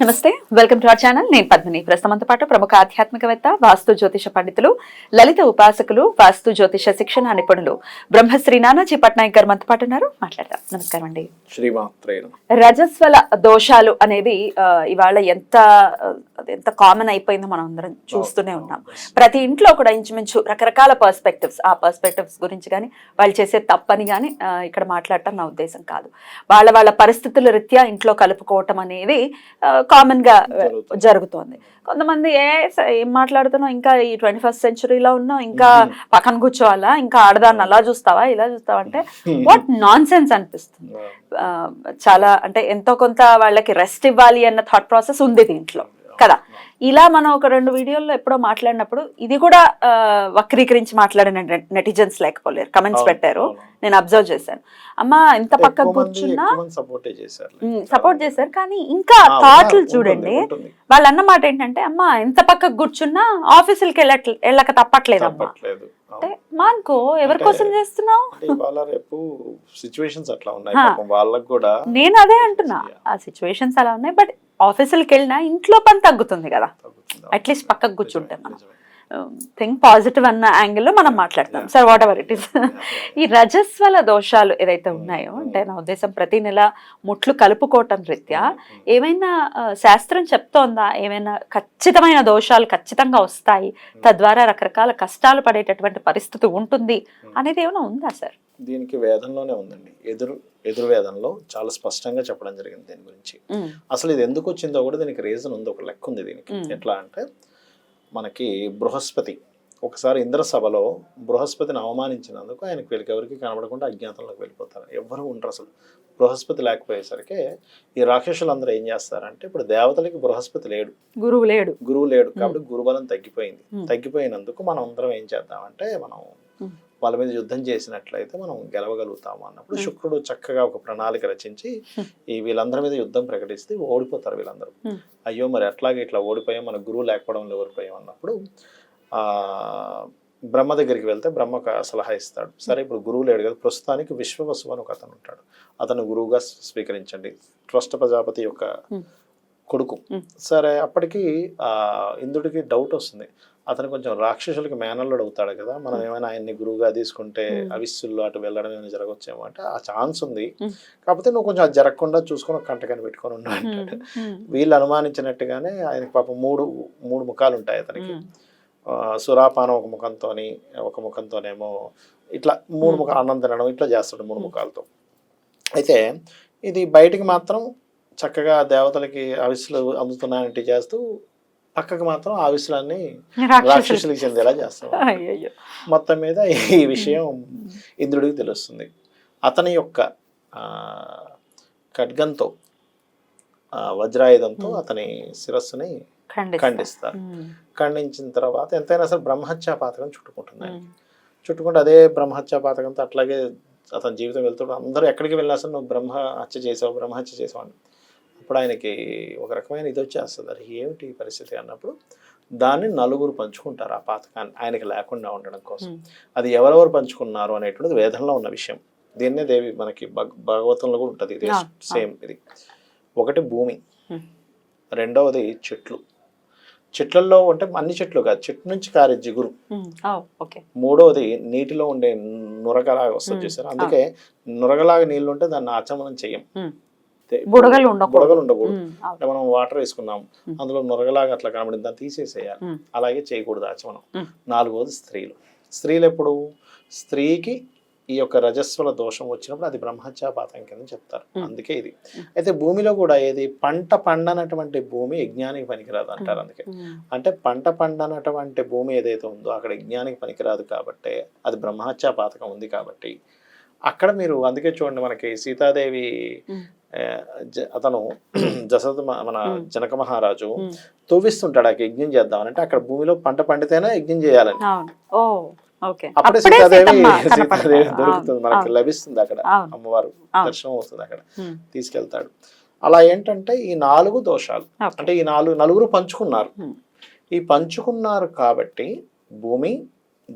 నమస్తే, welcome to our channel. నేను పద్మిని. ప్రస్తుతంతో పాటు ప్రముఖ ఆధ్యాత్మికవేత్త, వాస్తు జ్యోతిష పండితులు, లలిత ఉపాసకులు, వాస్తు జ్యోతిష శిక్షణ నిపుణులు బ్రహ్మశ్రీ నానాజీ పట్నాయక్ గారు మనతో పాటు ఉన్నారు. మాట్లాడదాం. నమస్కారం అండి. రజస్వల దోషాలు అనేది ఇవాళ ఎంత కామన్ అయిపోయిందో మనం అందరం చూస్తూనే ఉన్నాం. ప్రతి ఇంట్లో కూడా ఇంచుమించు రకరకాల పర్స్పెక్టివ్స్, ఆ పర్స్పెక్టివ్స్ గురించి కానీ వాళ్ళు చేసే తప్పని కానీ ఇక్కడ మాట్లాడటం నా ఉద్దేశం కాదు. వాళ్ళ పరిస్థితుల రీత్యా ఇంట్లో కలుపుకోవటం అనేది కామన్ గా జరుగుతోంది. కొంతమంది ఏం మాట్లాడుతున్నావు, ఇంకా ఈ 21st సెంచురీలో ఉన్నావు, ఇంకా పక్కన కూర్చోవాలా, ఇంకా ఆడదాన్ని అలా చూస్తావా ఇలా చూస్తావా అంటే వాట్ నాన్ సెన్స్ అనిపిస్తుంది. చాలా అంటే ఎంతో కొంత వాళ్ళకి రెస్ట్ ఇవ్వాలి అన్న థాట్ ప్రాసెస్ ఉంది దీంట్లో కదా. ఇలా మనం ఒక 2 వీడియోల్లో ఎప్పుడో మాట్లాడినప్పుడు ఇది కూడా వక్రీకరించి మాట్లాడిన నెటిజన్స్ లేకపోలేరు, కమెంట్స్ పెట్టారు. నేను అబ్జర్వ్ చేశాను. అమ్మా ఎంత పక్కకు కూర్చున్నా సపోర్ట్ చేశారు, కానీ ఇంకా థాట్లు చూడండి. వాళ్ళ అన్న మాట ఏంటంటే, అమ్మా ఎంత పక్కకు కూర్చున్నా ఆఫీసులకి వెళ్ళక తప్పట్లేదమ్మా అంటే మానుకో, ఎవరి కోసం చేస్తున్నావు? నేను అదే అంటున్నా, ఆ సిచ్యువేషన్స్ అలా ఉన్నాయి. బట్ ఆఫీసులకి వెళ్ళినా ఇంట్లో పని తగ్గుతుంది కదా, అట్లీస్ట్ పక్కకు కూర్చుంటే మనం థింక్ పాజిటివ్ అన్న యాంగిల్లో మనం మాట్లాడతాం. Sir what ever it is, ఈ రజస్వల దోషాలు ఏదైతే ఉన్నాయో, అంటే నా ఉద్దేశం ప్రతి నెల ముట్లు కలుపుకోవటం రీత్యా ఏమైనా శాస్త్రం చెప్తోందా, ఏమైనా ఖచ్చితమైన దోషాలు ఖచ్చితంగా వస్తాయి, తద్వారా రకరకాల కష్టాలు పడేటటువంటి పరిస్థితి ఉంటుంది అనేది ఏమైనా ఉందా సార్? దీనికి వేదంలోనే ఉందండి. ఎదురు వేదంలో చాలా స్పష్టంగా చెప్పడం జరిగింది దీని గురించి. అసలు ఇది ఎందుకు వచ్చిందో కూడా దీనికి రీజన్ ఉంది, ఒక లెక్క ఉంది దీనికి. ఎట్లా అంటే, మనకి బృహస్పతి ఒకసారి ఇంద్ర సభలో బృహస్పతిని అవమానించినందుకు ఆయనకు ఎవరికి కనబడకుండా అజ్ఞాతంలోకి వెళ్ళిపోతారు, ఎవరు ఉండరు. అసలు బృహస్పతి లేకపోయేసరికి ఈ రాక్షసులందరూ ఏం చేస్తారంటే, ఇప్పుడు దేవతలకి బృహస్పతి లేడు, గురువు లేడు కాబట్టి గురుబలం తగ్గిపోయినందుకు మనం అందరం ఏం చేద్దామంటే, మనం వాళ్ళ మీద యుద్ధం చేసినట్లయితే మనం గెలవగలుగుతాము అన్నప్పుడు శుక్రుడు చక్కగా ఒక ప్రణాళిక రచించి ఈ వీళ్ళందరి మీద యుద్ధం ప్రకటిస్తే ఓడిపోతారు వీళ్ళందరూ. అయ్యో మరి అట్లాగే ఇట్లా ఓడిపోయాం, మన గురువు లేకపోవడంలో ఓడిపోయాం అన్నప్పుడు బ్రహ్మ దగ్గరికి వెళ్తే బ్రహ్మ ఒక సలహా ఇస్తాడు. సరే ఇప్పుడు గురువు లేడు కదా, ప్రస్తుతానికి విశ్వవసు అని ఒక అతను ఉంటాడు, అతను గురువుగా స్వీకరించండి, త్వష్ట ప్రజాపతి యొక్క కొడుకు. సరే అప్పటికి ఇంద్రుడికి డౌట్ వస్తుంది, అతను కొంచెం రాక్షసులకి మేనల్లుడు అవుతాడు కదా, మనం ఏమైనా ఆయన్ని గురువుగా తీసుకుంటే అవిస్సుల్లో అటు వెళ్ళడం ఏమైనా జరగవచ్చేమో అంటే, ఆ ఛాన్స్ ఉంది, కాకపోతే నువ్వు కొంచెం అది జరగకుండా చూసుకొని కంటకని పెట్టుకొని ఉన్నాడు అంటాడు. వీళ్ళు అనుమానించినట్టుగానే ఆయనకి పాపం మూడు ముఖాలు ఉంటాయి అతనికి. సురాపానం ఒక ముఖంతోనేమో ఇట్లా 3 ముఖాలు అన్నం తినడం ఇట్లా చేస్తాడు 3 ముఖాలతో. అయితే ఇది బయటికి మాత్రం చక్కగా దేవతలకి అవిస్సులు అందుతున్నాయంటే చేస్తూ, పక్కకు మాత్రం ఆవిస్సులన్నీ రాక్షసులకి చెందేలా చేస్తాం. మొత్తం మీద ఈ విషయం ఇంద్రుడికి తెలుస్తుంది. అతని యొక్క ఖడ్గంతో వజ్రాయుధంతో అతని శిరస్సుని ఖండిస్తారు. ఖండించిన తర్వాత ఎంతైనా అసలు బ్రహ్మహత్యా పాతకం చుట్టుకుంటే అదే బ్రహ్మహత్యా పాతకంతో అట్లాగే అతని జీవితం వెళ్తాడు. అందరూ ఎక్కడికి వెళ్ళినా అసలు నువ్వు బ్రహ్మహత్య చేసావు అని. అప్పుడు ఆయనకి ఒక రకమైన ఇది వచ్చేస్తుంది, అది ఏమిటి పరిస్థితి అన్నప్పుడు దాన్ని నలుగురు పంచుకుంటారు ఆ పాతకాన్ని, ఆయనకి లేకుండా ఉండడం కోసం. అది ఎవరెవరు పంచుకున్నారు అనేటువంటిది వేదంలో ఉన్న విషయం. దీన్నే దేవి మనకి భాగవతంలో కూడా ఉంటుంది, ఇది సేమ్. ఇది ఒకటి భూమి, రెండవది చెట్లలో అంటే అన్ని చెట్లు కాదు, చెట్టు నుంచి కారే జిగురు, మూడవది నీటిలో ఉండే నురగలాగా వస్తుంది చూసారు, అందుకే నురగలాగా నీళ్ళు ఉంటే దాన్ని ఆచమనం చెయ్యం, బుడగలు ఉండకూడదు. అంటే మనం వాటర్ వేసుకున్నాం, అందులో నొరగలాగా అట్లా కనబడింది, దాన్ని తీసేసేయాలి, అలాగే చేయకూడదు ఆచమనం. 4వది స్త్రీలు ఎప్పుడు స్త్రీకి ఈ యొక్క రజస్వల దోషం వచ్చినప్పుడు అది బ్రహ్మహత్యాపాతం కింద చెప్తారు, అందుకే ఇది. అయితే భూమిలో కూడా ఏది పంట పండనటువంటి భూమి యజ్ఞానికి పనికిరాదు అంటారు. అందుకే అంటే పంట పండనటువంటి భూమి ఏదైతే ఉందో అక్కడ యజ్ఞానికి పనికిరాదు కాబట్టి అది బ్రహ్మహత్యాపాతకం ఉంది కాబట్టి అక్కడ మీరు అందుకే చూడండి, మనకి సీతాదేవి అతను మన జనక మహారాజు తవ్విస్తుంటాడు ఆ యజ్ఞం చేద్దామని, అంటే అక్కడ భూమిలో పంట పండితేనే యజ్ఞం చేయాలని. అప్పుడే సీతాదేవి దొరుకుతుంది, మనకి లభిస్తుంది, అక్కడ అమ్మవారు దర్శనం అవుతుంది, అక్కడ తీసుకెళ్తాడు. అలా ఏంటంటే ఈ 4 దోషాలు, అంటే ఈ నలుగురు పంచుకున్నారు కాబట్టి భూమి,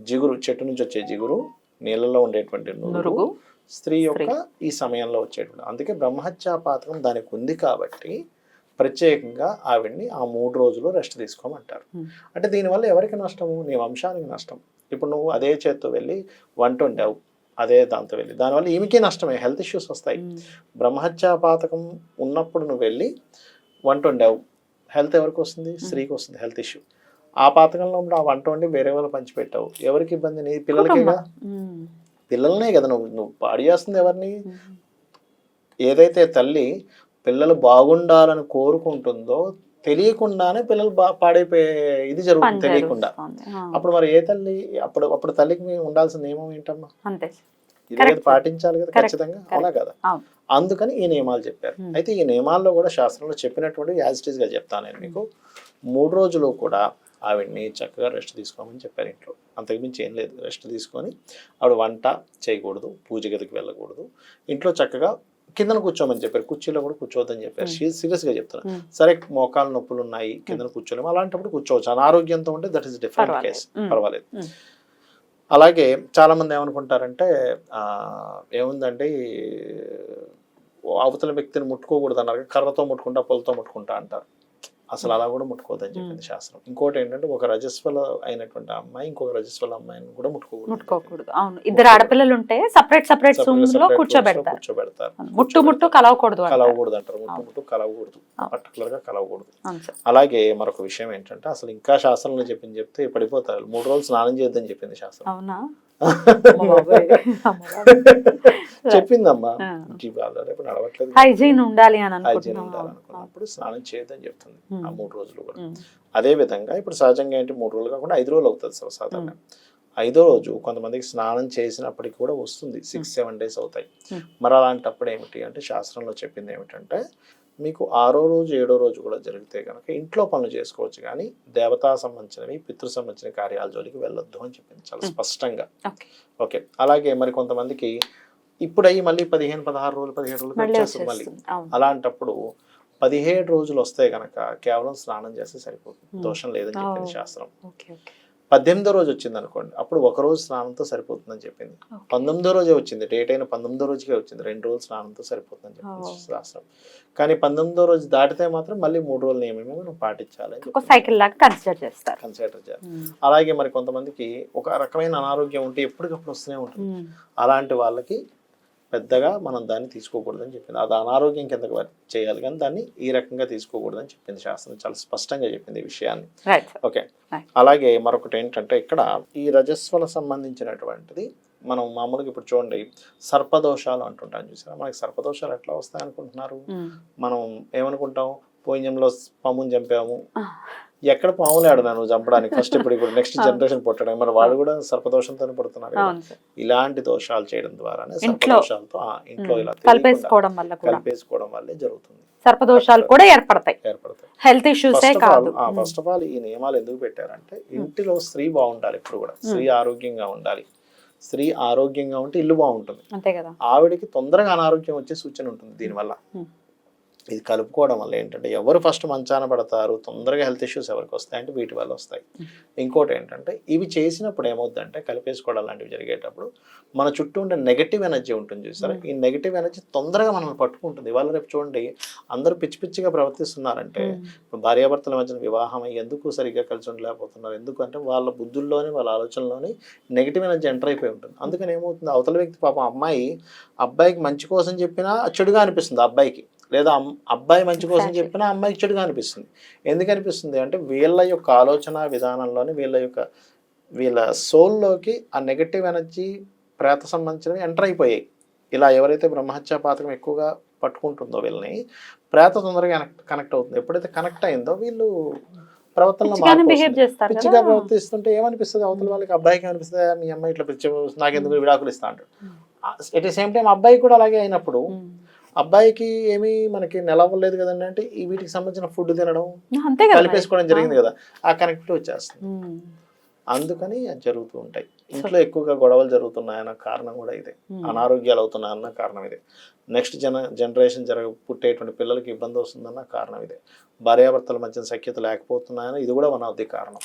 జిగురు, చెట్టు నుంచి వచ్చే జిగురు, నీళ్ళలో ఉండేటువంటి నురుగు, స్త్రీ యొక్క ఈ సమయంలో వచ్చేటువంటి, అందుకే బ్రహ్మహత్యా పాతకం దానికి ఉంది కాబట్టి ప్రత్యేకంగా ఆవిడ్ని ఆ 3 రోజులు రెస్ట్ తీసుకోమంటారు. అంటే దీనివల్ల ఎవరికి నష్టము? నీ వంశానికి నష్టం. ఇప్పుడు నువ్వు అదే చేత్తో వెళ్ళి వంట వండావు, అదే దాంతో వెళ్ళి దానివల్ల ఈమెకి నష్టమే, హెల్త్ ఇష్యూస్ వస్తాయి. బ్రహ్మహత్యా పాతకం ఉన్నప్పుడు నువ్వు వెళ్ళి వంట వండావు, హెల్త్ ఎవరికి వస్తుంది? స్త్రీకి వస్తుంది హెల్త్ ఇష్యూ. ఆ పాతకంలో ఆ వంట వండి వేరే వాళ్ళు పంచిపెట్టావు, ఎవరికి ఇబ్బంది? నీ పిల్లలకేగా, పిల్లలనే కదా నువ్వు పాడు చేస్తుంది ఎవరిని? ఏదైతే తల్లి పిల్లలు బాగుండాలని కోరుకుంటుందో తెలియకుండానే పిల్లలు పాడైపోయే ఇది జరుగుతుంది తెలియకుండా. అప్పుడు మరి ఏ తల్లి, అప్పుడు తల్లికి ఉండాల్సిన నియమం ఏంటమ్మా? ఇది పాటించాలి కదా ఖచ్చితంగా, అవునా కదా? అందుకని ఈ నియమాలు చెప్పారు. అయితే ఈ నియమాల్లో కూడా శాస్త్రంలో చెప్పినటువంటి యాజ్ ఇట్ ఈస్ గా చెప్తాను నేను మీకు. 3 రోజులు కూడా ఆవిడ్ని చక్కగా రెస్ట్ తీసుకోమని చెప్పారు ఇంట్లో. అంతకుమించి ఏం లేదు. రెస్ట్ తీసుకొని ఆవిడ వంట చేయకూడదు, పూజ గదికి వెళ్ళకూడదు, ఇంట్లో చక్కగా కిందన కూర్చోమని చెప్పారు. కుర్చీలో కూడా కూర్చోవద్దని చెప్పారు. సీరియస్ గా చెప్తున్నా. సరే మోకాలు నొప్పులు ఉన్నాయి, కిందన కూర్చోలేము, అలాంటప్పుడు కూర్చోవచ్చు. అనారోగ్యంతో ఉంటే దట్ ఈస్ డిఫరెంట్ కేస్, పర్వాలేదు. అలాగే చాలా మంది ఏమనుకుంటారంటే ఏముందండి అవతల వ్యక్తిని ముట్టుకోకూడదు అన్నారు, కర్రతో ముట్టుకుంటా పొలతో ముట్టుకుంటా అంటారు. అసలు అలా కూడా ముట్టుకోవద్దని చెప్పింది శాస్త్రం. ఇంకోటి ఏంటంటే ఒక రజస్వల అయినటువంటి అమ్మాయి ఇంకొక రజస్వల అమ్మాయిని కూడా ముట్టుకోకూడదు. అవును, ఇద్దరు ఆడపిల్లలు ఉంటే సెపరేట్ రూమ్స్ లో కూర్చోబెడతారు. ముట్టు కలవకూడదు అంటారు. ముట్టు కలవకూడదు, పర్టికులర్ గా కలవకూడదు. అలాగే మరొక విషయం ఏంటంటే అసలు ఇంకా శాస్త్రంలో చెప్తే పడిపోతారు. 3 రోజులు స్నానం చేయొద్దని చెప్పింది శాస్త్రం. అవునా? చెప్పిందమ్మా. నడవట్లేదు, హైజీన్ ఉండాలి అని అనుకున్నప్పుడు స్నానం చేయొద్దని చెప్తుంది ఆ 3 రోజులు కూడా. అదే విధంగా ఇప్పుడు సహజంగా ఏంటి 3 రోజులు కాకుండా 5 రోజులు అవుతుంది సాధారణంగా. 5వ రోజు కొంతమందికి స్నానం చేసినప్పటికి కూడా వస్తుంది, 6-7 days అవుతాయి. మరి అలాంటప్పుడు ఏమిటి అంటే శాస్త్రంలో చెప్పింది ఏమిటంటే మీకు 6వ రోజు 7వ రోజు కూడా జరిగితే కనుక ఇంట్లో పనులు చేసుకోవచ్చు, కానీ దేవతా సంబంధించినవి పితృ సంబంధించిన కార్యాల జోలికి వెళ్ళొద్దు అని చెప్పింది చాలా స్పష్టంగా. ఓకే. అలాగే మరి కొంతమందికి ఇప్పుడు అయ్యి మళ్ళీ 15-16 రోజులు 17 రోజులు వచ్చేస్తుంది మళ్ళీ. అలాంటప్పుడు 17 రోజులు వస్తే కనుక కేవలం స్నానం చేస్తే సరిపోతుంది, దోషం లేదని చెప్పింది శాస్త్రం. 18వ రోజు వచ్చింది అనుకోండి, అప్పుడు 1 రోజు స్నానంతో సరిపోతుందని చెప్పింది. 19వ రోజే వచ్చింది, డేట్ అయిన 19వ రోజుకే వచ్చింది, 2 రోజులు స్నానంతో సరిపోతుందని చెప్పింది శాస్త్రం. కానీ 19వ రోజు దాటితే మాత్రం మళ్ళీ 3 రోజుల నియమమే మనం పాటించాలి, కన్సిడర్ చేయాలి. అలాగే మరి కొంతమందికి ఒక రకమైన అనారోగ్యం ఉంటే ఎప్పటికప్పుడు వస్తూనే ఉంటుంది, అలాంటి వాళ్ళకి పెద్దగా మనం దాన్ని తీసుకోకూడదని చెప్పింది. అది అనారోగ్యం కిందకి చేయాలి, కానీ దాన్ని ఈ రకంగా తీసుకోకూడదని చెప్పింది శాస్త్రం. చాలా స్పష్టంగా చెప్పింది ఈ విషయాన్ని. ఓకే. అలాగే మరొకటి ఏంటంటే ఇక్కడ ఈ రజస్వల సంబంధించినటువంటిది మనం మామూలుగా ఇప్పుడు చూడండి సర్పదోషాలు అంటుంటాం చూసారా. మనకి సర్పదోషాలు ఎట్లా వస్తాయి అనుకుంటున్నారు? మనం ఏమనుకుంటాం, పోయినంలో పాముని చంపాము, ఎక్కడ పాములు ఆడనా నువ్వు చంపడానికి ఫస్ట్. ఇప్పుడు నెక్స్ట్ జనరేషన్ పుట్టడం, మరి వాడు కూడా సర్పదోషంతో పడుతున్నారు. ఇలాంటి దోషాలు చేయడం ద్వారానే సర్పదోషాలతో ఇంట్లో ఇలా కలిపేసుకోవడం వల్లే జరుగుతుంది. సర్పదోషాలు కూడా ఏర్పడతాయి, హెల్త్ ఇష్యూస్ కాదు. ఫస్ట్ ఆఫ్ ఆల్ ఈ నియమాలు ఎందుకు పెట్టారంటే ఇంటిలో స్త్రీ బాగుండాలి, ఎప్పుడు కూడా స్త్రీ ఆరోగ్యంగా ఉండాలి. స్త్రీ ఆరోగ్యంగా ఉంటే ఇల్లు బాగుంటుంది. అంతే కదా. ఆవిడకి తొందరగా అనారోగ్యం వచ్చే సూచన ఉంటుంది దీనివల్ల. ఇది కలుపుకోవడం వల్ల ఏంటంటే ఎవరు ఫస్ట్ మంచాన పడతారు, తొందరగా హెల్త్ ఇష్యూస్ ఎవరికి వస్తాయంటే వీటి వల్ల వస్తాయి. ఇంకోటి ఏంటంటే ఇవి చేసినప్పుడు ఏమవుతుందంటే కలిపేసుకోవడం లాంటివి జరిగేటప్పుడు మన చుట్టూ ఉండే నెగటివ్ ఎనర్జీ ఉంటుంది చూసారా, ఈ నెగటివ్ ఎనర్జీ తొందరగా మనల్ని పట్టుకుంటుంది. ఇవాళ రేపు చూడండి అందరూ పిచ్చి పిచ్చిగా ప్రవర్తిస్తున్నారంటే భార్యాభర్తల మధ్యన వివాహం ఎందుకు సరిగ్గా కలిసి ఉండలేకపోతున్నారు, ఎందుకంటే వాళ్ళ బుద్ధుల్లోని వాళ్ళ ఆలోచనలోని నెగటివ్ ఎనర్జీ ఎంటర్ అయిపోయి ఉంటుంది. అందుకని ఏమవుతుంది, అవతల వ్యక్తి పాపం అబ్బాయికి మంచి కోసం చెప్పినా చెడుగా అనిపిస్తుంది అబ్బాయికి, లేదా అబ్బాయి మంచి కోసం చెప్పినా అమ్మాయికి చెడుగా అనిపిస్తుంది. ఎందుకు అనిపిస్తుంది అంటే వీళ్ళ యొక్క ఆలోచన విధానంలోని వీళ్ళ సోల్లోకి ఆ నెగటివ్ ఎనర్జీ ప్రేత సంబంధించినవి ఎంటర్ అయిపోయాయి. ఇలా ఎవరైతే బ్రహ్మహత్యా పాతకం ఎక్కువగా పట్టుకుంటుందో వీళ్ళని ప్రేత తొందరగా కనెక్ట్ అవుతుంది. ఎప్పుడైతే కనెక్ట్ అయిందో వీళ్ళు ప్రవర్తనలో పిచ్చిగా ప్రవర్తిస్తుంటే ఏమనిపిస్తుంది అవతల వాళ్ళకి, అబ్బాయికి ఏమనిపిస్తుంది, మీ అమ్మాయి ఇట్లా పిచ్చి నాకెందుకు విడాకులు ఇస్తా అంటాడు. ఎట్ ది సేమ్ టైం అబ్బాయి కూడా అలాగే అయినప్పుడు అబ్బాయికి ఏమీ మనకి నిలవలేదు కదండి అంటే ఈ వీటికి సంబంధించిన ఫుడ్ తినడం కలిపేసుకోవడం జరిగింది కదా, ఆ కనెక్టివిటీ వచ్చేస్తుంది. అందుకని అది జరుగుతూ ఉంటాయి. ఇంట్లో ఎక్కువగా గొడవలు జరుగుతున్నాయన్న కారణం కూడా ఇదే, అనారోగ్యాలు అవుతున్నాయన్న కారణం ఇదే. నెక్స్ట్ జనరేషన్ పుట్టేటువంటి పిల్లలకి ఇబ్బంది వస్తుందన్న కారణం ఇదే. భార్యాభర్తల మధ్య సఖ్యత లేకపోతున్నాయని ఇది కూడా వన్ ఆఫ్ ది కారణం.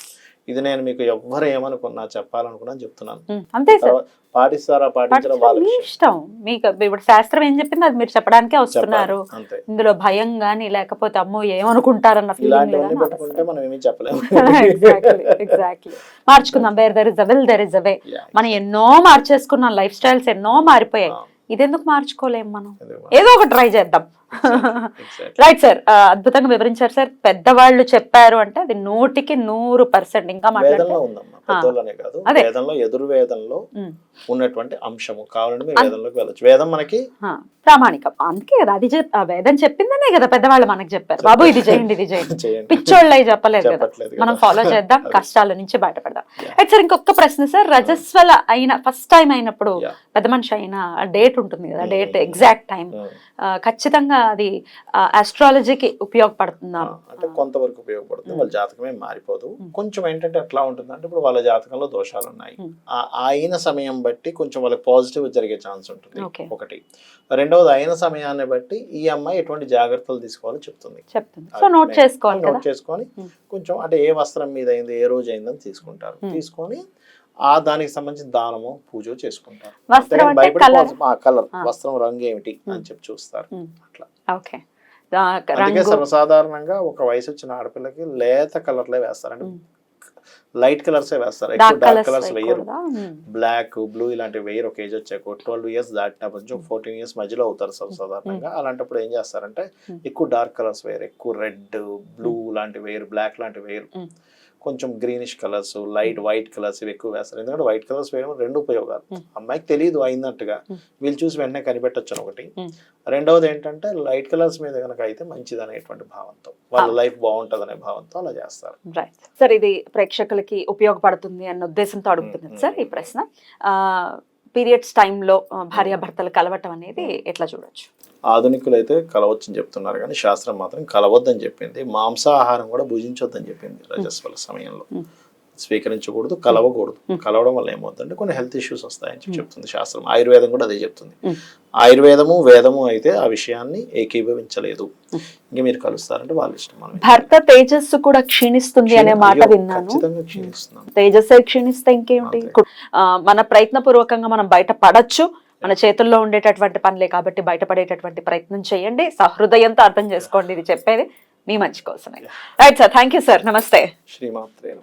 ఇది నేను మీకు ఎవ్వరు ఏమనుకున్నా చెప్పాలనుకున్నా చెప్తున్నాను. అంతే సార్, పాటిస్తారా పాటించరా వాళ్ళ మీ ఇష్టం. మీకు ఇప్పుడు శాస్త్రం ఏం చెప్పింది అది మీరు చెప్పడానికే వస్తున్నారు. అంతే. ఇందులో భయం గానీ లేకపోతే అమ్మో ఏమనుకుంటారన్న ఇలాంటివన్నీ పెట్టుకుంటే మనం ఏమీ చెప్పలేము. ఎగ్జాక్ట్లీ. మార్చుకుందాం. Where there is a will there is a way. మనం ఎన్నో మార్చేసుకున్నాం, లైఫ్ స్టైల్స్ ఎన్నో మారిపోయాయి. ఇదెందుకు మార్చుకోలేము మనం? ఏదో ఒక ట్రై చేద్దాం. రైట్ సార్, అద్భుతంగా వివరించారు సార్. పెద్దవాళ్ళు చెప్పారు అంటే అది 100% ఇంకా వేదంలో ఉందమ్మా, పెద్దోళ్ళనే కాదు, వేదంలో ఎదుర్వేదంలో ఉన్నటువంటి అంశము. కావాలంటే మీరు వేదంలోకి వెళ్ళొచ్చు. వేదం మనకి ప్రామాణికం. అందుకే కదా అది వేదం చెప్పిందనే కదా పెద్దవాళ్ళు మనకు చెప్పారు, బాబు ఇది చేయండి ఇది చేయండి. పిచ్చోళ్ళు అయి చెప్పలేదు కదా. మనం ఫాలో చేద్దాం, కష్టాల నుంచి బయటపడదాం. రైట్ సార్, ఇంకొక ప్రశ్న సార్. రజస్వల అయిన ఫస్ట్ టైం అయినప్పుడు పెద్ద మనిషి అయిన డేట్ ఉంటుంది కదా, డేట్ ఎగ్జాక్ట్ టైం ఖచ్చితంగా అది ఆస్ట్రాలజీకి ఉపయోగపడుతుందా? అంటే కొంతవరకు ఉపయోగపడుతుంది. వాళ్ళ జాతకమే మారిపోదు. కొంచెం ఏంటంటే ఎట్లా ఉంటుంది అంటే ఇప్పుడు వాళ్ళ జాతకంలో దోషాలు ఉన్నాయి, అయిన సమయం బట్టి కొంచెం వాళ్ళకి పాజిటివ్ జరిగే ఛాన్స్ ఉంటుంది ఒకటి. రెండవది అయిన సమయాన్ని బట్టి ఈ అమ్మాయి ఎటువంటి జాగ్రత్తలు తీసుకోవాలో చెప్తుంది. నోట్ చేసుకొని కొంచెం అంటే ఏ వస్త్రం మీద అయింది, ఏ రోజు అయిందని తీసుకుంటారు. తీసుకొని దానికి సంబంధించిన దానము పూజ చేసుకుంటారు. కలర్ వస్త్రం రంగు ఏమిటి అని చెప్పి చూస్తారు. అట్లా అందుకే సర్వసాధారణంగా ఒక వయసు వచ్చిన ఆడపిల్లకి లేత కలర్లే వేస్తారండి, లైట్ కలర్స్ వేస్తారు. ఎక్కువ డార్క్ కలర్స్ వేయరు. బ్లాక్ బ్లూ ఇలాంటివి వేయరు. ఒక ఏజ్ వచ్చాక 12 years దాటినప్పటి 14 years మధ్యలో అవుతారు సర్వసాధారణంగా. అలాంటప్పుడు ఏం చేస్తారంటే ఎక్కువ డార్క్ కలర్స్ వేయరు, ఎక్కువ రెడ్ బ్లూ లాంటివి వేయరు, బ్లాక్ లాంటివి వేయరు. కొంచెం greenish colours, light white colours ఇవి ఎక్కువ వేస్తారు. ఎందుకంటే వైట్ కలర్స్ వేయడం రెండు ఉపయోగాలు. అమ్మాయికి తెలియదు అయినట్టుగా, వీళ్ళు చూసి వెంటనే కనిపెట్టొచ్చు ఒకటి. రెండవది ఏంటంటే లైట్ కలర్స్ మీద కనుక అయితే మంచిది అనేటువంటి భావంతో, వాళ్ళ లైఫ్ బాగుంటది అనే భావంతో అలా చేస్తారు. సార్, ఇది ప్రేక్షకులకి ఉపయోగపడుతుంది అన్న ఉద్దేశంతో అడుగుతున్నాను సార్ ఈ ప్రశ్న. పీరియడ్స్ టైంలో భార్యాభర్తలు కలవటం అనేది ఎట్లా చూడొచ్చు? ఆధునికులు అయితే కలవచ్చని చెప్తున్నారు కానీ శాస్త్రం మాత్రం కలవద్దని చెప్పింది. మాంసాహారం కూడా భుజించొద్దని చెప్పింది. రజస్వల సమయంలో స్వీకరించకూడదు, కలవకూడదు. కలవడం వల్ల ఏమవుతుందంటే కొన్ని హెల్త్ ఇష్యూస్ వస్తాయని చెప్తుంది శాస్త్రం. ఆయుర్వేదం కూడా అదే చెప్తుంది. ఆయుర్వేదము వేదము అయితే ఆ విషయాన్ని ఏకీభవించలేదు. ఇంక మీరు కలుస్తారంటే వాళ్ళ ఇష్టం. భర్త తేజస్సు కూడా క్షీణిస్తుంది అనే మాట విన్నాను. ఖచ్చితంగా క్షీణిస్తున్నాం. తేజస్సు క్షీణిస్తే ఇంకేమిటి? మన ప్రయత్నపూర్వకంగా మనం బయట పడచ్చు. మన చేతుల్లో ఉండేటటువంటి పనులే కాబట్టి బయటపడేటటువంటి ప్రయత్నం చేయండి. సహృదయంతో అర్థం చేసుకోండి. ఇది చెప్పేది మీ మంచి కోసమే. Right sir, thank you sir. నమస్తే. శ్రీమాత్రే.